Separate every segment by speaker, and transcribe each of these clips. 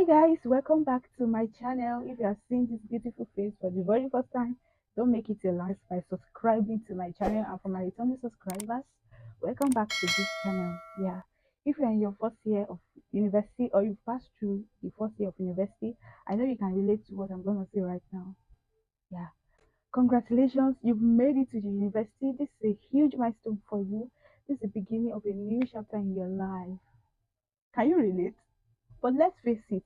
Speaker 1: Hi guys, welcome back to my channel. If you are seeing this beautiful face for the very first time, don't make it a last by subscribing to my channel. And for my returning subscribers, welcome back to this channel. Yeah, if you're in your first year of university or you've passed through the first year of university, I know you can relate to what I'm going to say right now. Yeah, congratulations, you've made it to the university. This is a huge milestone for you. This is the beginning of a new chapter in your life. Can you relate? But let's face it,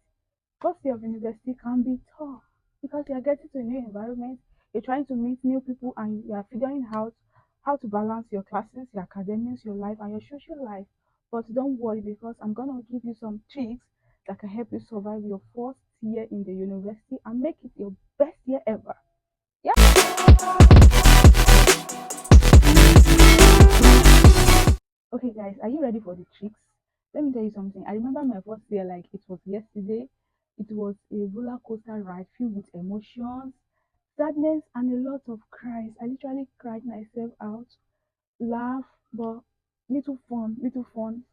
Speaker 1: first year of university can be tough because you're getting to a new environment, you're trying to meet new people, and you are figuring out how to balance your classes, your academics, your life, and your social life. But don't worry because I'm gonna give you some tricks that can help you survive your first year in the university and make it your best year ever. Yeah. Okay, guys, are you ready for the tricks? Let me tell you something. I remember my first year like it was yesterday. It was a roller coaster ride filled with emotions, sadness, and a lot of cries. I literally cried myself out, laugh, but little fun,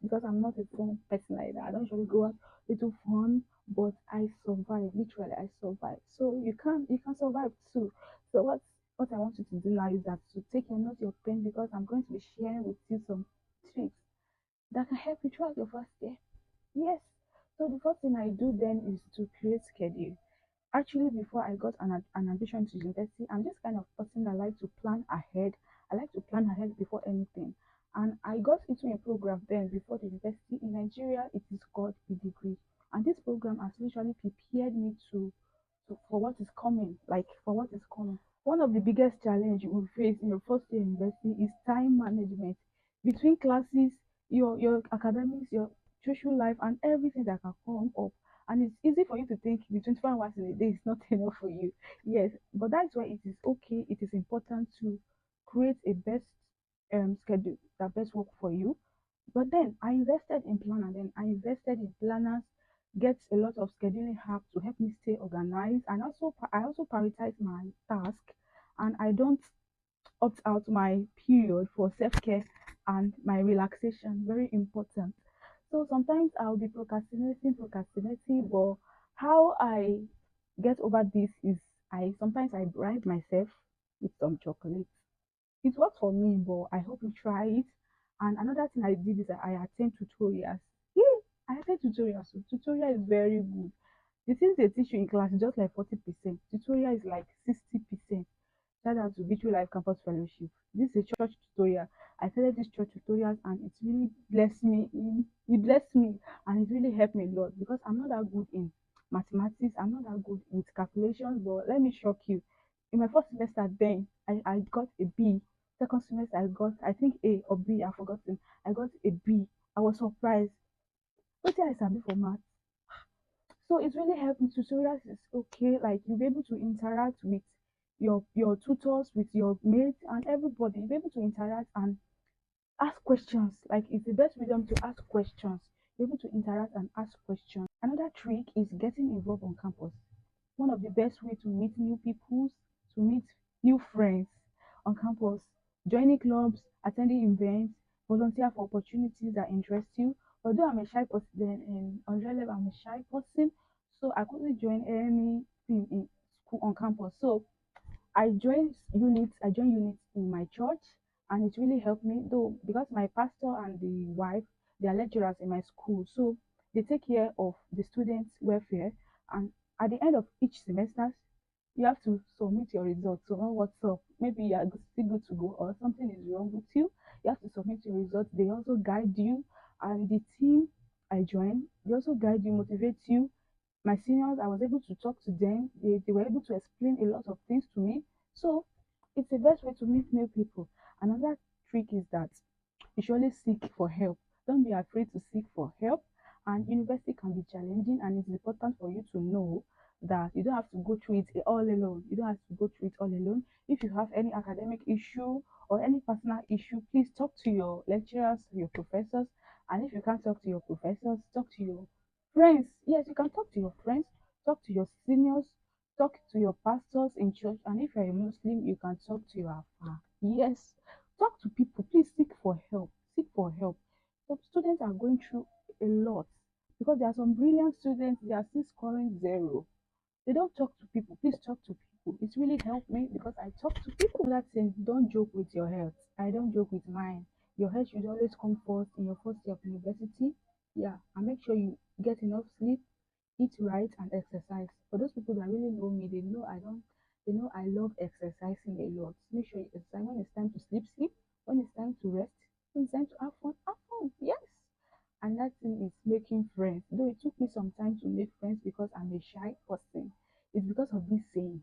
Speaker 1: because I'm not a fun person like that. I don't usually go out. Little fun, but I survived. Literally, I survived. So you can survive too. So what I want you to do now is that to take your note, your pen, because I'm going to be sharing with you some tricks that can help you throughout your first day. Yes. So the first thing I do then is to create schedule. Actually, before I got an admission to university, I'm just kind of person that like to plan ahead. I like to plan ahead before anything. And I got into a program then before the university in Nigeria. It is called a degree. And this program has literally prepared me for what is coming, like for what is coming. One of the biggest challenge you will face in your first year university is time management. Between classes, your academics, your social life, and everything that can come up. And it's easy for you to think the 24 hours in a day is not enough for you. Yes, but that's why it is okay. It is important to create a best schedule that best work for you. But then I invested in planner, then I invested in planners, get a lot of scheduling apps to help me stay organized, and also I also prioritize my task, and I don't opt out my period for self-care and my relaxation. Very important. So sometimes I'll be procrastinating, but how I get over this is I sometimes I bribe myself with some chocolate. It works for me, but I hope you try it. And another thing I did is that I attend tutorials. Yeah, I attend tutorials. So tutorial is very good. The things they teach you in class is just like 40%. Tutorial is like 60%. Shout out to Victory Life Campus Fellowship. This is a church tutorial. I started this church tutorials and it really blessed me. It blessed me and it really helped me a lot because I'm not that good in mathematics. I'm not that good with calculations. But let me shock you. In my first semester, then I got a B. Second semester, I got I think A or B. I've forgotten. I got a B. I was surprised. What did I sabi for math? So it really helped me. Tutorials is okay, like you'll be able to interact with your tutors, with your mates and everybody. You'll be able to interact and ask questions. Like it's the best medium to ask questions. You're able to interact and ask questions. Another trick is getting involved on campus. One of the best way to meet new people, to meet new friends on campus, joining clubs, attending events, volunteer for opportunities that interest you. Although I'm a shy person, then in 100 level I'm a shy person, so I couldn't join anything in school on campus. So I joined units in my church, and it really helped me though because my pastor and the wife, they are lecturers in my school, so they take care of the students' welfare. And at the end of each semester, you have to submit your results to know what's up. Maybe you are still good to go or something is wrong with you. You have to submit your results. They also guide you, and the team I joined, they also guide you, motivate you. My seniors, I was able to talk to them. They were able to explain a lot of things to me. So it's the best way to meet new people. Another trick is that you should always seek for help. Don't be afraid to seek for help. And university can be challenging, and it's important for you to know that you don't have to go through it all alone. You don't have to go through it all alone. If you have any academic issue or any personal issue, please talk to your lecturers, your professors. And if you can't talk to your professors, talk to your friends. Yes, you can talk to your friends, talk to your seniors, talk to your pastors in church. And if you're a Muslim, you can talk to your Afa. Yes, talk to people. Please seek for help. Seek for help. Some students are going through a lot because there are some brilliant students, they are still scoring zero. They don't talk to people. Please talk to people. It's really helped me because I talk to people. That thing, don't joke with your health. I don't joke with mine. Your health should always come first in your first year of university. Yeah, and make sure you get enough sleep, eat right, and exercise. For those people that really know me, they know I don't. They know I love exercising a lot. Make sure you exercise when it's time to sleep, sleep. When it's time to rest, when it's time to have fun, have fun. Yes. And that thing is making friends. Though it took me some time to make friends because I'm a shy person. It's because of this saying.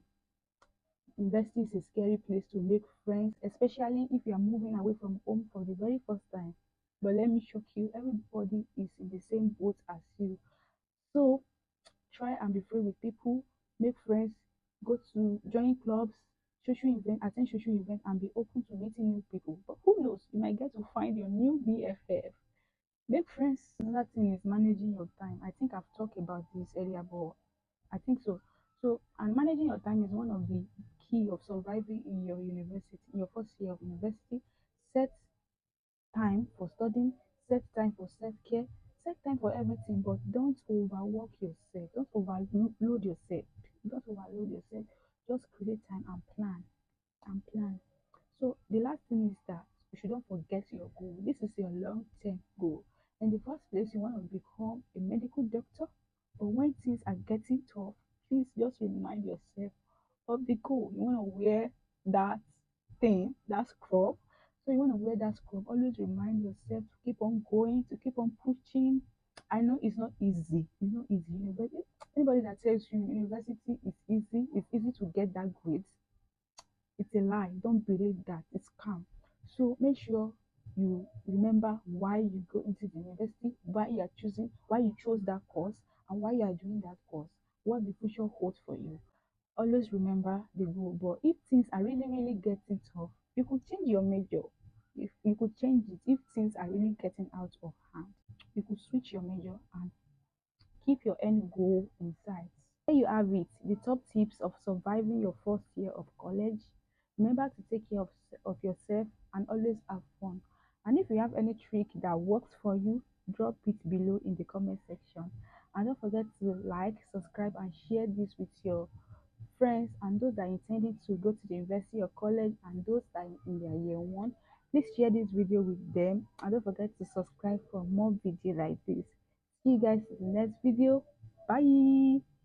Speaker 1: University is a scary place to make friends, especially if you are moving away from home for the very first time. But let me shock you, everybody is in the same boat as you. So try and be free with people, make friends, go to join clubs, social event, attend social event, and be open to meeting new people. But who knows, you might get to find your new BFF. Make friends. Another thing is managing your time. I think I've talked about this earlier, but I think so. So, and managing your time is one of the key of surviving in your university, in your first year of university. Set time for studying, set time for self-care, set time for everything, but don't overwork yourself. Don't overload yourself. Don't overload yourself. Just create time and plan and plan. So the last thing is that you shouldn't forget your goal. This is your long-term goal. In the first place, you want to become a medical doctor, but when things are getting tough, please just remind yourself of the goal. You want to wear that thing, that scrub. So you want to wear that scrub. Always remind yourself to keep on going, to keep on pushing. I know it's not easy. It's not easy. But anybody that tells you university is easy, it's easy to get that grade, it's a lie. Don't believe that. It's scam. So make sure you remember why you go into the university, why you are choosing, why you chose that course, and why you are doing that course. What the future holds for you. Always remember the goal. But if things are really, really getting tough, you could change your major. If you could change it, if things are really getting out of hand, you could switch your major and keep your end goal in sight. There you have it, the top tips of surviving your first year of college. Remember to take care of yourself and always have fun. And if you have any trick that works for you, drop it below in the comment section. And don't forget to like, subscribe, and share this with your friends and those that are intending to go to the university or college and those that are in their year one. Please share this video with them and don't forget to subscribe for more videos like this. See you guys in the next video. Bye.